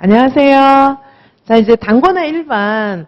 안녕하세요. 자, 이제 단권화 일반,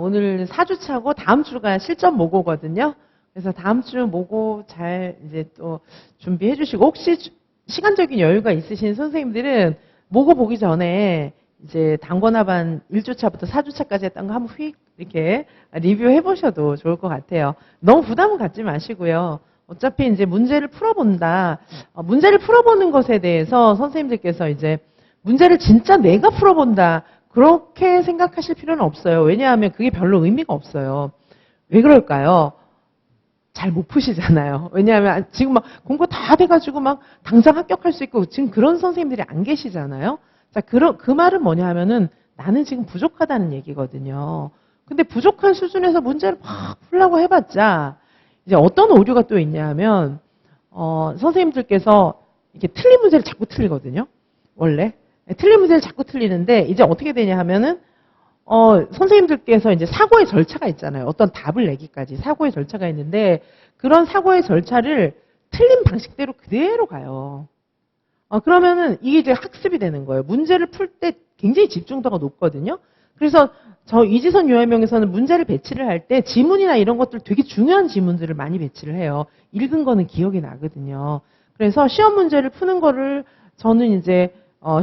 오늘 4주차고 다음 주가 실전 모고거든요. 그래서 다음 주 모고 잘 이제 또 준비해 주시고, 혹시 시간적인 여유가 있으신 선생님들은 모고 보기 전에 이제 단권화반 1주차부터 4주차까지 했던 거 한번 휙 이렇게 리뷰해 보셔도 좋을 것 같아요. 너무 부담은 갖지 마시고요. 어차피 이제 문제를 풀어본다. 문제를 풀어보는 것에 대해서 선생님들께서 이제 문제를 진짜 내가 풀어본다. 그렇게 생각하실 필요는 없어요. 왜냐하면 그게 별로 의미가 없어요. 왜 그럴까요? 잘 못 푸시잖아요. 왜냐하면 지금 막 공부 다 돼가지고 막 당장 합격할 수 있고 지금 그런 선생님들이 안 계시잖아요. 자, 그 말은 뭐냐 하면은 나는 지금 부족하다는 얘기거든요. 근데 부족한 수준에서 문제를 막 풀려고 해봤자 이제 어떤 오류가 또 있냐 하면, 선생님들께서 이렇게 틀린 문제를 자꾸 틀리거든요. 원래. 틀린 문제를 자꾸 틀리는데 이제 어떻게 되냐 하면은 선생님들께서 이제 사고의 절차가 있잖아요. 어떤 답을 내기까지 사고의 절차가 있는데 그런 사고의 절차를 틀린 방식대로 그대로 가요. 그러면은 이게 이제 학습이 되는 거예요. 문제를 풀 때 굉장히 집중도가 높거든요. 그래서 저 이지선 요해명에서는 문제를 배치를 할 때 지문이나 이런 것들 되게 중요한 지문들을 많이 배치를 해요. 읽은 거는 기억이 나거든요. 그래서 시험 문제를 푸는 거를 저는 이제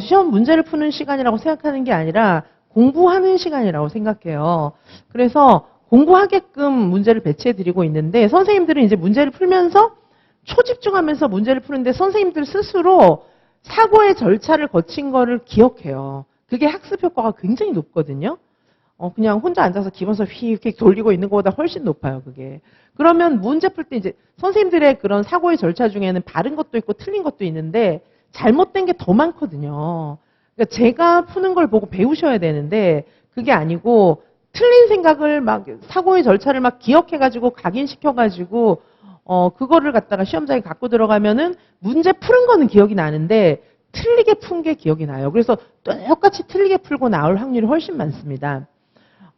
시험 문제를 푸는 시간이라고 생각하는 게 아니라 공부하는 시간이라고 생각해요. 그래서 공부하게끔 문제를 배치해 드리고 있는데 선생님들은 이제 문제를 풀면서 초집중하면서 문제를 푸는데 선생님들 스스로 사고의 절차를 거친 거를 기억해요. 그게 학습 효과가 굉장히 높거든요. 그냥 혼자 앉아서 기본서 휘 이렇게 돌리고 있는 것보다 훨씬 높아요, 그게. 그러면 문제 풀 때 이제 선생님들의 그런 사고의 절차 중에는 바른 것도 있고 틀린 것도 있는데 잘못된 게 더 많거든요. 그러니까 제가 푸는 걸 보고 배우셔야 되는데 그게 아니고 틀린 생각을 막 사고의 절차를 막 기억해가지고 각인시켜가지고 그거를 갖다가 시험장에 갖고 들어가면은 문제 푸는 거는 기억이 나는데 틀리게 푼 게 기억이 나요. 그래서 똑같이 틀리게 풀고 나올 확률이 훨씬 많습니다.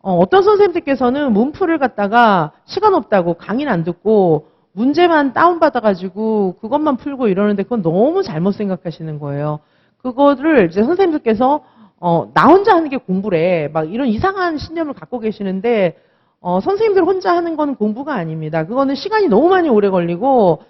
어떤 선생님들께서는 문풀을 갖다가 시간 없다고 강의는 안 듣고 문제만 다운받아가지고 그것만 풀고 이러는데 그건 너무 잘못 생각하시는 거예요. 그거를 이제 선생님들께서 나 혼자 하는 게 공부래. 막 이런 이상한 신념을 갖고 계시는데 선생님들 혼자 하는 건 공부가 아닙니다. 그거는 시간이 너무 많이 오래 걸리고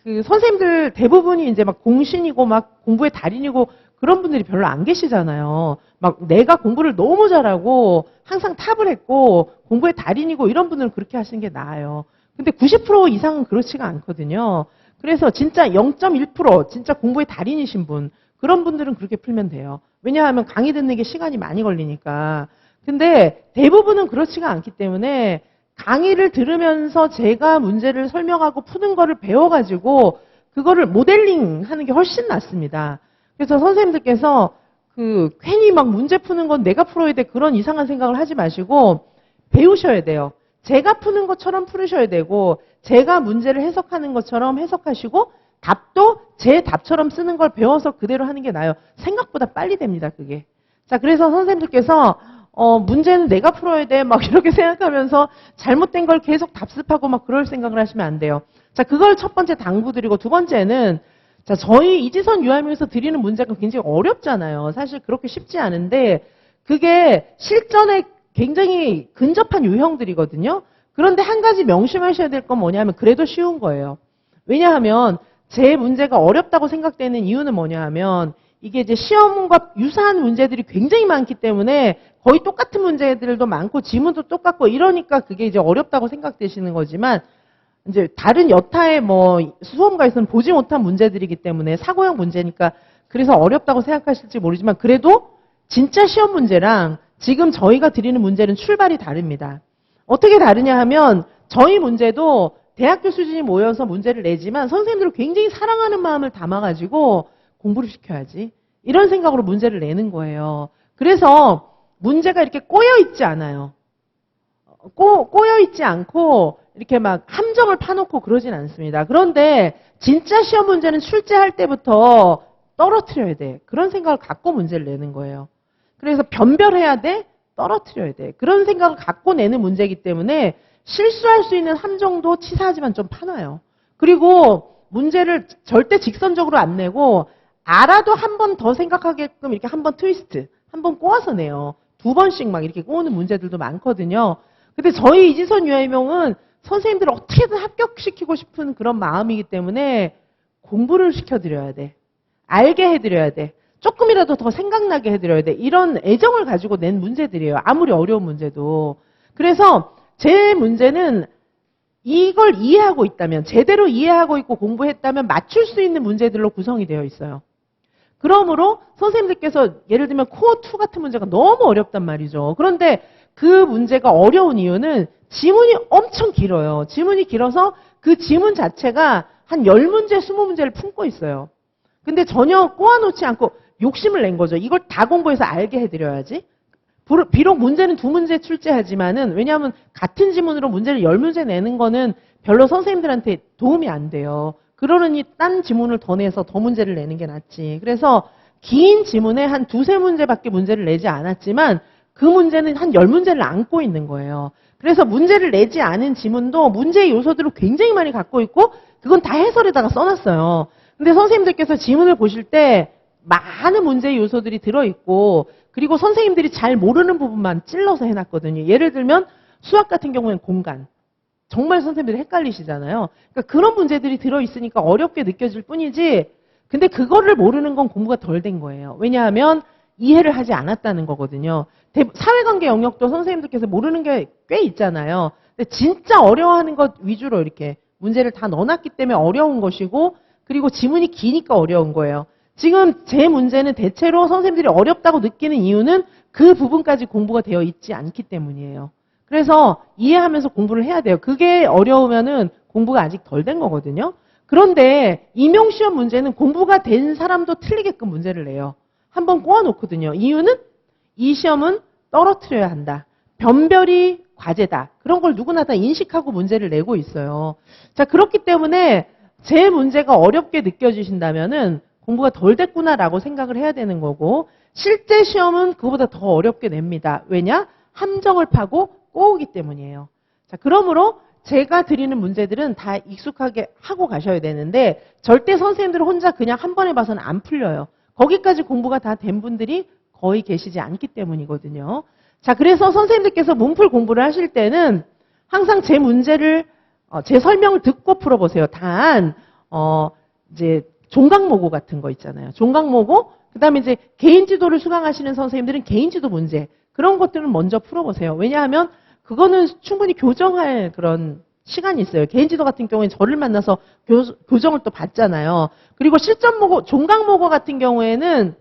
그 선생님들 대부분이 이제 막 공신이고 막 공부의 달인이고 그런 분들이 별로 안 계시잖아요. 막 내가 공부를 너무 잘하고 항상 탑을 했고 공부의 달인이고 이런 분들은 그렇게 하시는 게 나아요. 근데 90% 이상은 그렇지가 않거든요. 그래서 진짜 0.1% 진짜 공부의 달인이신 분 그런 분들은 그렇게 풀면 돼요. 왜냐하면 강의 듣는 게 시간이 많이 걸리니까. 근데 대부분은 그렇지가 않기 때문에 강의를 들으면서 제가 문제를 설명하고 푸는 거를 배워가지고 그거를 모델링 하는 게 훨씬 낫습니다. 그래서 선생님들께서 괜히 막 문제 푸는 건 내가 풀어야 돼 그런 이상한 생각을 하지 마시고 배우셔야 돼요. 제가 푸는 것처럼 풀으셔야 되고 제가 문제를 해석하는 것처럼 해석하시고 답도 제 답처럼 쓰는 걸 배워서 그대로 하는 게 나아요. 생각보다 빨리 됩니다, 그게. 자, 그래서 선생님들께서 문제는 내가 풀어야 돼 막 이렇게 생각하면서 잘못된 걸 계속 답습하고 막 그럴 생각을 하시면 안 돼요. 자, 그걸 첫 번째 당부드리고 두 번째는 자, 저희 이지선 유아명에서 드리는 문제가 굉장히 어렵잖아요. 사실 그렇게 쉽지 않은데 그게 실전에 굉장히 근접한 유형들이거든요. 그런데 한 가지 명심하셔야 될 건 뭐냐면 그래도 쉬운 거예요. 왜냐하면 제 문제가 어렵다고 생각되는 이유는 뭐냐 하면 이게 이제 시험과 유사한 문제들이 굉장히 많기 때문에 거의 똑같은 문제들도 많고 지문도 똑같고 이러니까 그게 이제 어렵다고 생각되시는 거지만 이제 다른 여타의 뭐 수험가에서는 보지 못한 문제들이기 때문에 사고형 문제니까 그래서 어렵다고 생각하실지 모르지만 그래도 진짜 시험 문제랑 지금 저희가 드리는 문제는 출발이 다릅니다. 어떻게 다르냐 하면 저희 문제도 대학교 수준이 모여서 문제를 내지만 선생님들을 굉장히 사랑하는 마음을 담아가지고 공부를 시켜야지. 이런 생각으로 문제를 내는 거예요. 그래서 문제가 이렇게 꼬여있지 않아요. 꼬여있지 않고 이렇게 막 함정을 파놓고 그러진 않습니다. 그런데 진짜 시험 문제는 출제할 때부터 떨어뜨려야 돼. 그런 생각을 갖고 문제를 내는 거예요. 그래서 변별해야 돼, 떨어뜨려야 돼. 그런 생각을 갖고 내는 문제이기 때문에 실수할 수 있는 함정도 치사하지만 좀 파놔요. 그리고 문제를 절대 직선적으로 안 내고 알아도 한 번 더 생각하게끔 이렇게 한 번 트위스트, 한 번 꼬아서 내요. 2번씩 막 이렇게 꼬우는 문제들도 많거든요. 근데 저희 이지선 유아이명은 선생님들을 어떻게든 합격시키고 싶은 그런 마음이기 때문에 공부를 시켜드려야 돼. 알게 해드려야 돼. 조금이라도 더 생각나게 해드려야 돼. 이런 애정을 가지고 낸 문제들이에요. 아무리 어려운 문제도. 그래서 제 문제는 이걸 이해하고 있다면, 제대로 이해하고 있고 공부했다면 맞출 수 있는 문제들로 구성이 되어 있어요. 그러므로 선생님들께서 예를 들면 코어2 같은 문제가 너무 어렵단 말이죠. 그런데 그 문제가 어려운 이유는 지문이 엄청 길어요. 지문이 길어서 그 지문 자체가 한 10문제, 20문제를 품고 있어요. 근데 전혀 꼬아놓지 않고 욕심을 낸 거죠. 이걸 다 공부해서 알게 해드려야지. 비록 문제는 2문제 출제하지만은, 왜냐하면 같은 지문으로 문제를 10문제 내는 거는 별로 선생님들한테 도움이 안 돼요. 그러느니 딴 지문을 더 내서 더 문제를 내는 게 낫지. 그래서 긴 지문에 한 2-3문제밖에 문제를 내지 않았지만 그 문제는 한 10문제를 안고 있는 거예요. 그래서 문제를 내지 않은 지문도 문제의 요소들을 굉장히 많이 갖고 있고 그건 다 해설에다가 써놨어요. 근데 선생님들께서 지문을 보실 때 많은 문제의 요소들이 들어있고 그리고 선생님들이 잘 모르는 부분만 찔러서 해놨거든요. 예를 들면 수학 같은 경우에는 공간. 정말 선생님들이 헷갈리시잖아요. 그러니까 그런 문제들이 들어있으니까 어렵게 느껴질 뿐이지 근데 그거를 모르는 건 공부가 덜 된 거예요. 왜냐하면 이해를 하지 않았다는 거거든요. 사회관계 영역도 선생님들께서 모르는 게 꽤 있잖아요. 근데 진짜 어려워하는 것 위주로 이렇게 문제를 다 넣어놨기 때문에 어려운 것이고 그리고 지문이 기니까 어려운 거예요. 지금 제 문제는 대체로 선생님들이 어렵다고 느끼는 이유는 그 부분까지 공부가 되어 있지 않기 때문이에요. 그래서 이해하면서 공부를 해야 돼요. 그게 어려우면은 공부가 아직 덜 된 거거든요. 그런데 임용시험 문제는 공부가 된 사람도 틀리게끔 문제를 내요. 한번 꼬아놓거든요. 이유는 이 시험은 떨어뜨려야 한다. 변별이 과제다. 그런 걸 누구나 다 인식하고 문제를 내고 있어요. 자, 그렇기 때문에 제 문제가 어렵게 느껴지신다면은 공부가 덜 됐구나라고 생각을 해야 되는 거고 실제 시험은 그거보다 더 어렵게 냅니다. 왜냐? 함정을 파고 꼬우기 때문이에요. 자, 그러므로 제가 드리는 문제들은 다 익숙하게 하고 가셔야 되는데 절대 선생님들 혼자 그냥 한 번에 봐서는 안 풀려요. 거기까지 공부가 다 된 분들이 거의 계시지 않기 때문이거든요. 자, 그래서 선생님들께서 문풀 공부를 하실 때는 항상 제 문제를 제 설명을 듣고 풀어보세요. 단 이제 종강모고 같은 거 있잖아요. 종강모고 그다음에 이제 개인지도를 수강하시는 선생님들은 개인지도 문제 그런 것들은 먼저 풀어보세요. 왜냐하면 그거는 충분히 교정할 그런 시간이 있어요. 개인지도 같은 경우에 저를 만나서 교정을 또 받잖아요. 그리고 실전모고, 종강모고 같은 경우에는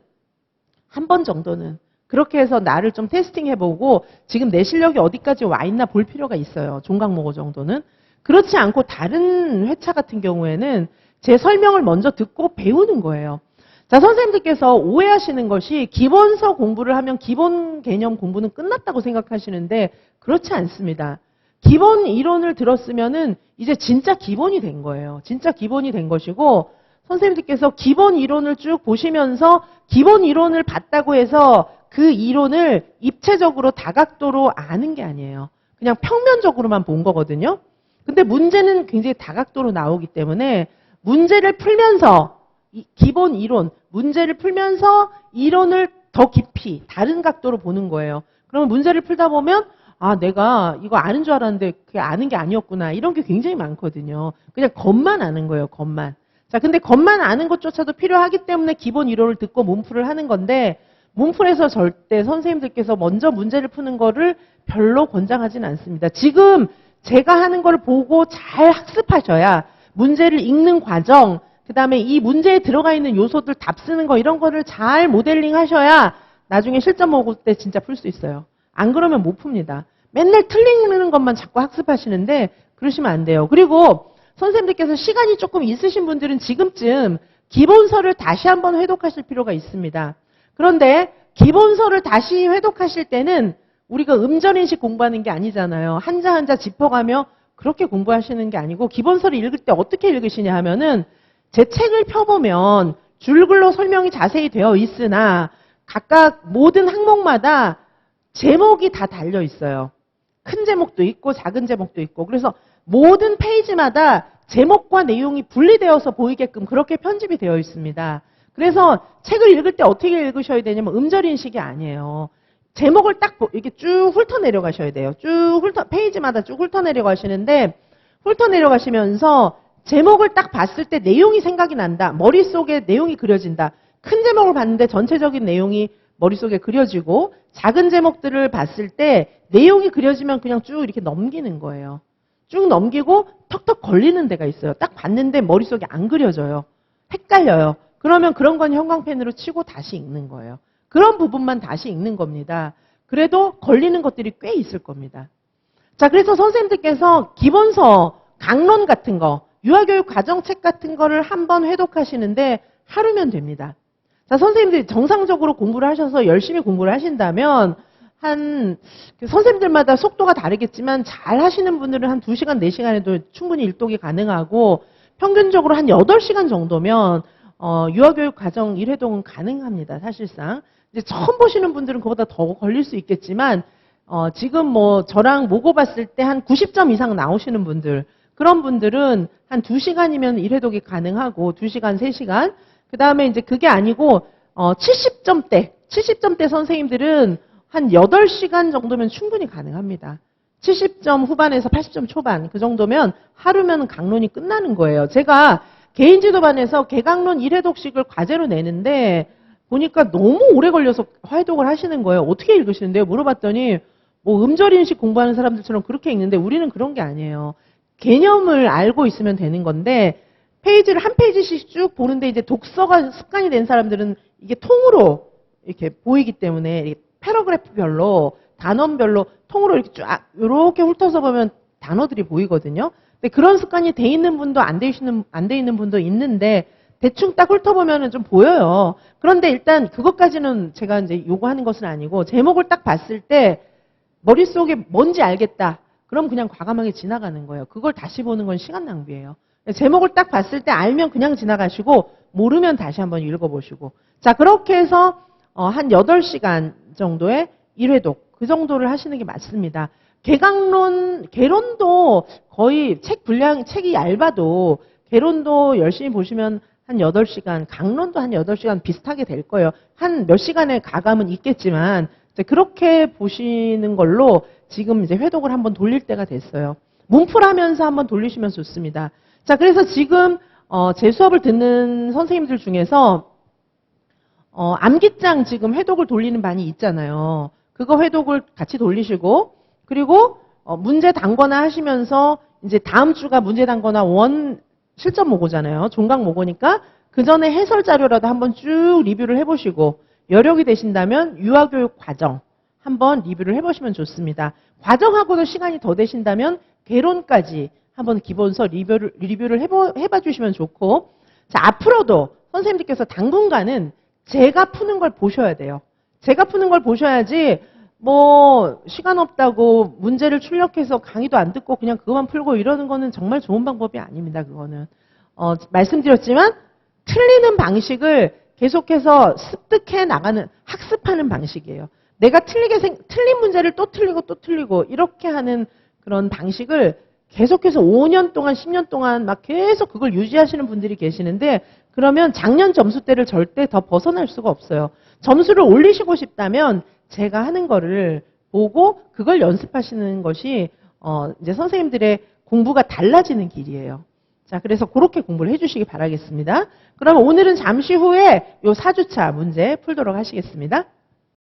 한 번 정도는 그렇게 해서 나를 좀 테스팅해보고 지금 내 실력이 어디까지 와 있나 볼 필요가 있어요. 종강모고 정도는. 그렇지 않고 다른 회차 같은 경우에는 제 설명을 먼저 듣고 배우는 거예요. 자, 선생님들께서 오해하시는 것이 기본서 공부를 하면 기본 개념 공부는 끝났다고 생각하시는데 그렇지 않습니다. 기본 이론을 들었으면은 이제 진짜 기본이 된 거예요. 진짜 기본이 된 것이고 선생님들께서 기본 이론을 쭉 보시면서 기본 이론을 봤다고 해서 그 이론을 입체적으로 다각도로 아는 게 아니에요. 그냥 평면적으로만 본 거거든요. 근데 문제는 굉장히 다각도로 나오기 때문에 문제를 풀면서 기본 이론, 문제를 풀면서 이론을 더 깊이 다른 각도로 보는 거예요. 그러면 문제를 풀다 보면 아, 내가 이거 아는 줄 알았는데 그게 아는 게 아니었구나. 이런 게 굉장히 많거든요. 그냥 겉만 아는 거예요, 겉만. 자, 근데 겉만 아는 것조차도 필요하기 때문에 기본 이론을 듣고 문풀을 하는 건데 문풀에서 절대 선생님들께서 먼저 문제를 푸는 거를 별로 권장하진 않습니다. 지금 제가 하는 걸 보고 잘 학습하셔야 문제를 읽는 과정, 그 다음에 이 문제에 들어가 있는 요소들 답 쓰는 거 이런 거를 잘 모델링 하셔야 나중에 실전 모고 때 진짜 풀 수 있어요. 안 그러면 못 풉니다. 맨날 틀리는 것만 자꾸 학습하시는데 그러시면 안 돼요. 그리고 선생님들께서 시간이 조금 있으신 분들은 지금쯤 기본서를 다시 한번 회독하실 필요가 있습니다. 그런데 기본서를 다시 회독하실 때는 우리가 음전인식 공부하는 게 아니잖아요. 한자 한자 짚어가며 그렇게 공부하시는 게 아니고 기본서를 읽을 때 어떻게 읽으시냐 하면은 제 책을 펴보면 줄글로 설명이 자세히 되어 있으나 각각 모든 항목마다 제목이 다 달려 있어요. 큰 제목도 있고 작은 제목도 있고 그래서 모든 페이지마다 제목과 내용이 분리되어서 보이게끔 그렇게 편집이 되어 있습니다. 그래서 책을 읽을 때 어떻게 읽으셔야 되냐면 음절인식이 아니에요. 제목을 딱 이렇게 쭉 훑어 내려가셔야 돼요. 페이지마다 쭉 훑어 내려가시는데, 훑어 내려가시면서 제목을 딱 봤을 때 내용이 생각이 난다. 머릿속에 내용이 그려진다. 큰 제목을 봤는데 전체적인 내용이 머릿속에 그려지고, 작은 제목들을 봤을 때 내용이 그려지면 그냥 쭉 이렇게 넘기는 거예요. 쭉 넘기고 턱턱 걸리는 데가 있어요. 딱 봤는데 머릿속에 안 그려져요. 헷갈려요. 그러면 그런 건 형광펜으로 치고 다시 읽는 거예요. 그런 부분만 다시 읽는 겁니다. 그래도 걸리는 것들이 꽤 있을 겁니다. 자, 그래서 선생님들께서 기본서, 강론 같은 거, 유아교육 과정책 같은 거를 한번 회독하시는데 하루면 됩니다. 자, 선생님들이 정상적으로 공부를 하셔서 열심히 공부를 하신다면 선생님들마다 속도가 다르겠지만 잘 하시는 분들은 한 2시간, 4시간에도 충분히 일독이 가능하고 평균적으로 한 8시간 정도면 유아교육 과정 1회독은 가능합니다. 사실상. 이제 처음 보시는 분들은 그보다 더 걸릴 수 있겠지만 지금 뭐 저랑 모고 봤을 때 한 90점 이상 나오시는 분들, 그런 분들은 한 2시간이면 1회독이 가능하고 2시간, 3시간. 그 다음에 이제 그게 아니고 70점대 선생님들은 한 8시간 정도면 충분히 가능합니다. 70점 후반에서 80점 초반 그 정도면 하루면 강론이 끝나는 거예요. 제가 개인지도반에서 개강론 1회독씩을 과제로 내는데 보니까 너무 오래 걸려서 회독을 하시는 거예요. 어떻게 읽으시는데요? 물어봤더니 뭐 음절인식 공부하는 사람들처럼 그렇게 읽는데 우리는 그런 게 아니에요. 개념을 알고 있으면 되는 건데 페이지를 한 페이지씩 쭉 보는데 이제 독서가 습관이 된 사람들은 이게 통으로 이렇게 보이기 때문에 패러그래프별로 단원별로 통으로 이렇게 쫙 이렇게 훑어서 보면 단어들이 보이거든요. 근데 그런 습관이 돼 있는 분도 안 돼 있는 분도 있는데 대충 딱 훑어보면 좀 보여요. 그런데 일단 그것까지는 제가 이제 요구하는 것은 아니고 제목을 딱 봤을 때 머릿속에 뭔지 알겠다. 그럼 그냥 과감하게 지나가는 거예요. 그걸 다시 보는 건 시간 낭비예요. 제목을 딱 봤을 때 알면 그냥 지나가시고 모르면 다시 한번 읽어보시고. 자, 그렇게 해서 한 8시간 정도의 1회독 그 정도를 하시는 게 맞습니다. 개론도 거의 책이 얇아도 개론도 열심히 보시면 한 8시간, 강론도 한 8시간 비슷하게 될 거예요. 한 몇 시간의 가감은 있겠지만 이제 그렇게 보시는 걸로 지금 이제 회독을 한번 돌릴 때가 됐어요. 문풀하면서 한번 돌리시면 좋습니다. 자, 그래서 지금 제 수업을 듣는 선생님들 중에서 암기장 지금 회독을 돌리는 반이 있잖아요. 그거 회독을 같이 돌리시고 그리고 문제 단거나 하시면서 이제 다음 주가 문제 단거나 실전 모고잖아요. 종강 모고니까 그 전에 해설 자료라도 한번 쭉 리뷰를 해보시고 여력이 되신다면 유아교육 과정 한번 리뷰를 해보시면 좋습니다. 과정하고도 시간이 더 되신다면 개론까지 한번 기본서 리뷰를 해봐 주시면 좋고, 자, 앞으로도 선생님들께서 당분간은 제가 푸는 걸 보셔야 돼요. 제가 푸는 걸 보셔야지 뭐 시간 없다고 문제를 출력해서 강의도 안 듣고 그냥 그것만 풀고 이러는 거는 정말 좋은 방법이 아닙니다. 그거는 말씀드렸지만 틀리는 방식을 계속해서 습득해 나가는 학습하는 방식이에요. 내가 틀린 문제를 또 틀리고 이렇게 하는 그런 방식을 계속해서 5년 동안 10년 동안 막 계속 그걸 유지하시는 분들이 계시는데 그러면 작년 점수대를 절대 더 벗어날 수가 없어요. 점수를 올리시고 싶다면 제가 하는 거를 보고 그걸 연습하시는 것이 이제 선생님들의 공부가 달라지는 길이에요. 자, 그래서 그렇게 공부를 해주시기 바라겠습니다. 그러면 오늘은 잠시 후에 요 4주차 문제 풀도록 하시겠습니다.